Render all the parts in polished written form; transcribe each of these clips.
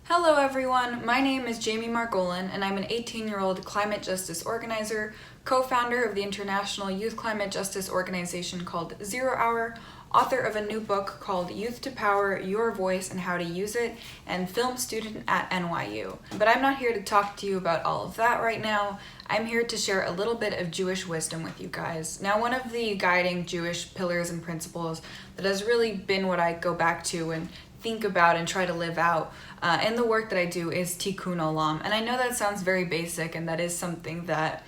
Hello everyone, my name is Jamie Margolin and I'm an 18-year-old climate justice organizer, co-founder of the international youth climate justice organization called 0 Hour, author of a new book called Youth to Power, Your Voice and How to Use It, and film student at NYU. But I'm not here to talk to you about all of that right now. I'm here to share a little bit of Jewish wisdom with you guys. Now, one of the guiding Jewish pillars and principles that has really been what I go back to and think about and try to live out in the work that I do is Tikkun Olam. And I know that sounds very basic, and that is something that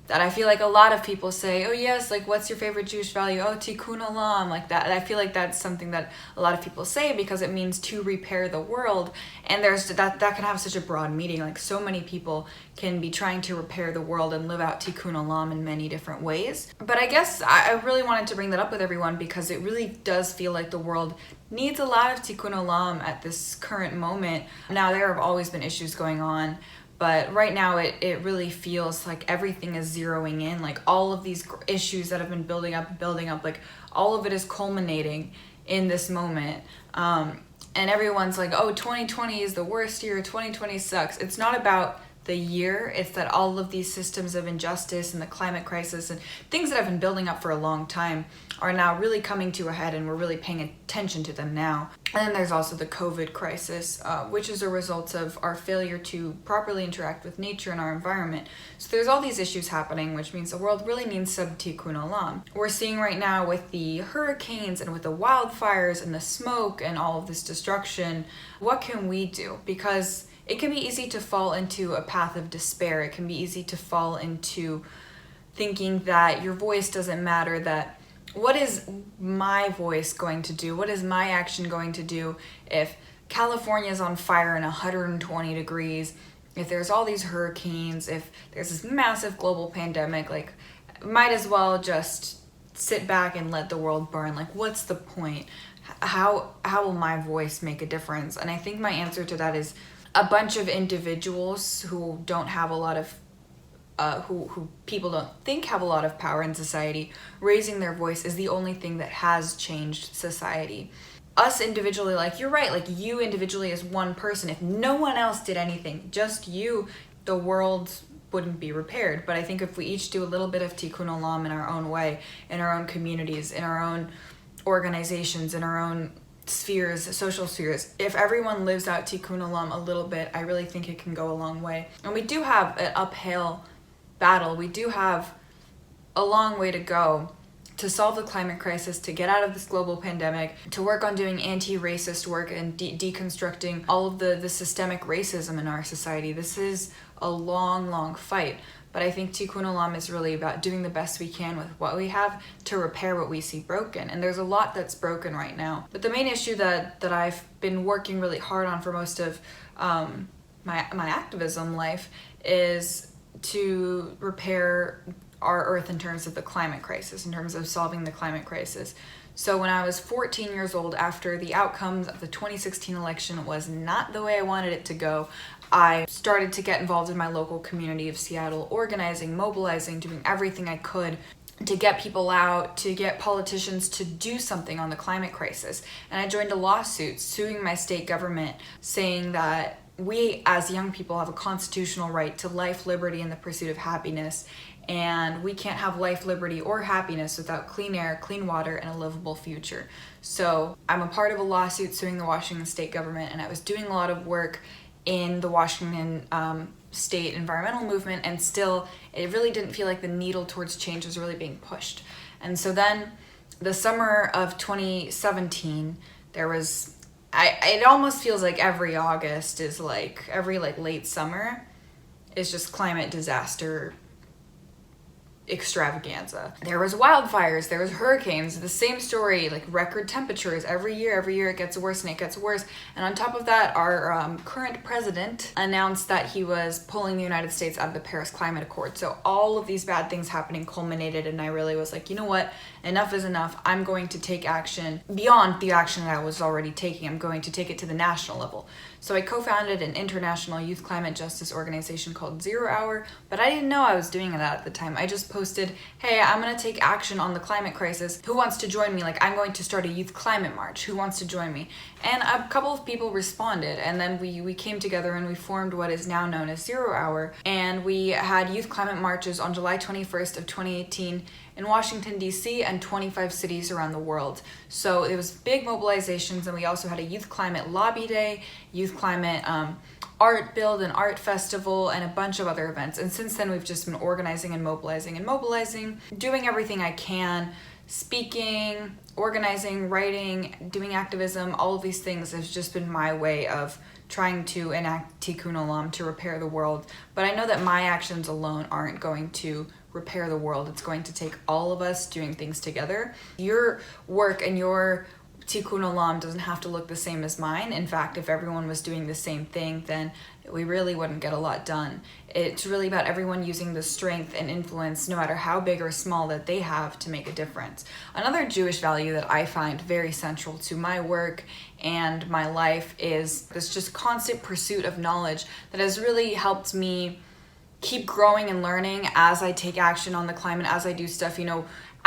that I feel like a lot of people say, oh yes, like what's your favorite Jewish value? Oh, Tikkun Olam, like that. And I feel like that's something that a lot of people say because it means to repair the world. And there's that can have such a broad meaning. Like so many people can be trying to repair the world and live out Tikkun Olam in many different ways. But I guess I really wanted to bring that up with everyone because it really does feel like the world needs a lot of Tikkun Olam at this current moment. Now, there have always been issues going on, but right now it really feels like everything is zeroing in, like all of these issues that have been building up, like all of it is culminating in this moment. And everyone's like, oh, 2020 is the worst year, 2020 sucks. It's not about the year, it's that all of these systems of injustice and the climate crisis and things that have been building up for a long time are now really coming to a head, and we're really paying attention to them now. And then there's also the COVID crisis, which is a result of our failure to properly interact with nature and our environment. So there's all these issues happening, which means the world really needs some Tikkun Olam. We're seeing right now with the hurricanes and with the wildfires and the smoke and all of this destruction, what can we do? Because it can be easy to fall into a path of despair. It can be easy to fall into thinking that your voice doesn't matter, that what is my voice going to do? What is my action going to do if California is on fire in 120 degrees, if there's all these hurricanes, if there's this massive global pandemic? Like, might as well just sit back and let the world burn. Like, what's the point? How will my voice make a difference? And I think my answer to that is a bunch of individuals who don't have a lot of who people don't think have a lot of power in society, raising their voice is the only thing that has changed society. Us individually, like you're right, like you individually as one person, if no one else did anything, just you, the world wouldn't be repaired. But I think if we each do a little bit of Tikkun Olam in our own way, in our own communities, in our own organizations, in our own spheres, social spheres, if everyone lives out Tikkun Olam a little bit, I really think it can go a long way. And we do have an uphill battle. We do have a long way to go to solve the climate crisis, to get out of this global pandemic, to work on doing anti-racist work and deconstructing all of the systemic racism in our society. This is a long fight. But I think Tikkun Olam is really about doing the best we can with what we have to repair what we see broken. And there's a lot that's broken right now. But the main issue that I've been working really hard on for most of my activism life is to repair our earth in terms of the climate crisis, in terms of solving the climate crisis. So when I was 14 years old, after the outcomes of the 2016 election was not the way I wanted it to go, I started to get involved in my local community of Seattle, organizing, mobilizing, doing everything I could to get people out, to get politicians to do something on the climate crisis. And I joined a lawsuit suing my state government, saying that we as young people have a constitutional right to life, liberty, and the pursuit of happiness. And we can't have life, liberty, or happiness without clean air, clean water, and a livable future. So I'm a part of a lawsuit suing the Washington state government, and I was doing a lot of work in the Washington state environmental movement, and still it really didn't feel like the needle towards change was really being pushed. And so then the summer of 2017, there was, it almost feels like every August is like, every like late summer is just climate disaster extravaganza. There was wildfires, there was hurricanes, the same story, like record temperatures every year it gets worse and it gets worse. And on top of that, our current president announced that he was pulling the United States out of the Paris Climate Accord. So all of these bad things happening culminated, and I really was like, you know what, enough is enough. I'm going to take action beyond the action that I was already taking. I'm going to take it to the national level. So I co-founded an international youth climate justice organization called 0 Hour, but I didn't know I was doing that at the time. I just posted, hey, I'm gonna take action on the climate crisis. Who wants to join me? Like, I'm going to start a youth climate march. Who wants to join me? And a couple of people responded, and then we came together and we formed what is now known as 0 Hour. And we had youth climate marches on July 21st of 2018 in Washington, D.C. and 25 cities around the world. So it was big mobilizations, and we also had a youth climate lobby day, youth climate art build and art festival, and a bunch of other events. And since then, we've just been organizing and mobilizing, doing everything I can, speaking, organizing, writing, doing activism. All of these things has just been my way of trying to enact Tikkun Olam, to repair the world. But I know that my actions alone aren't going to repair the world. It's going to take all of us doing things together. Your work and your Tikkun Olam doesn't have to look the same as mine. In fact, if everyone was doing the same thing, then we really wouldn't get a lot done. It's really about everyone using the strength and influence, no matter how big or small, that they have to make a difference. Another Jewish value that I find very central to my work and my life is this just constant pursuit of knowledge that has really helped me keep growing and learning as I take action on the climate, as I do stuff.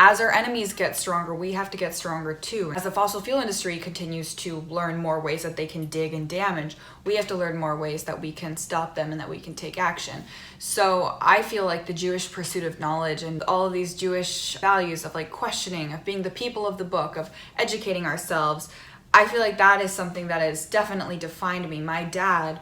As our enemies get stronger, we have to get stronger too. As the fossil fuel industry continues to learn more ways that they can dig and damage, we have to learn more ways that we can stop them and that we can take action. So I feel like the Jewish pursuit of knowledge and all of these Jewish values of like questioning, of being the people of the book, of educating ourselves, I feel like that is something that has definitely defined me. My dad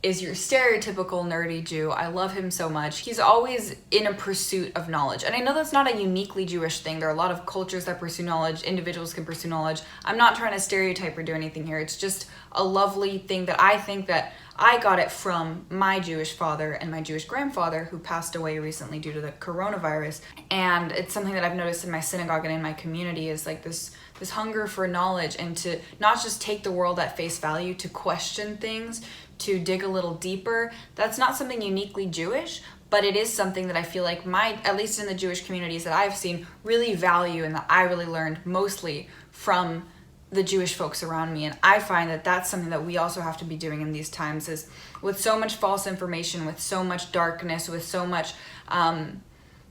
is your stereotypical nerdy Jew. I love him so much. He's always in a pursuit of knowledge. And I know that's not a uniquely Jewish thing. There are a lot of cultures that pursue knowledge. Individuals can pursue knowledge. I'm not trying to stereotype or do anything here. It's just a lovely thing that I think that I got it from my Jewish father and my Jewish grandfather, who passed away recently due to the coronavirus. And it's something that I've noticed in my synagogue and in my community is like this hunger for knowledge, and to not just take the world at face value, to question things, to dig a little deeper. That's not something uniquely Jewish, but it is something that I feel like at least in the Jewish communities that I've seen, really value, and that I really learned mostly from the Jewish folks around me. And I find that that's something that we also have to be doing in these times, is with so much false information, with so much darkness, with so much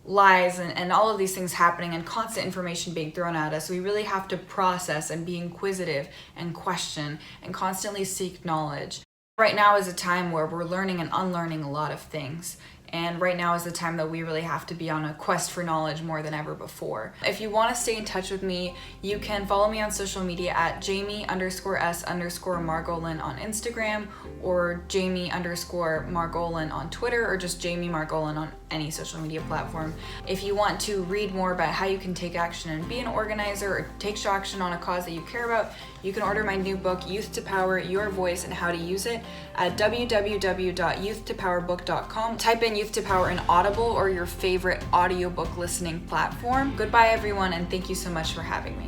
lies and all of these things happening, and constant information being thrown at us. We really have to process and be inquisitive and question and constantly seek knowledge. Right now is a time where we're learning and unlearning a lot of things. And right now is the time that we really have to be on a quest for knowledge more than ever before. If you want to stay in touch with me, you can follow me on social media at Jamie_S_Margolin on Instagram, or Jamie_Margolin on Twitter, or just Jamie Margolin on any social media platform. If you want to read more about how you can take action and be an organizer, or take action on a cause that you care about, you can order my new book, Youth to Power, Your Voice and How to Use It, at www.youthtopowerbook.com. Type in Youth to Power in Audible or your favorite audiobook listening platform. Goodbye, everyone, and thank you so much for having me.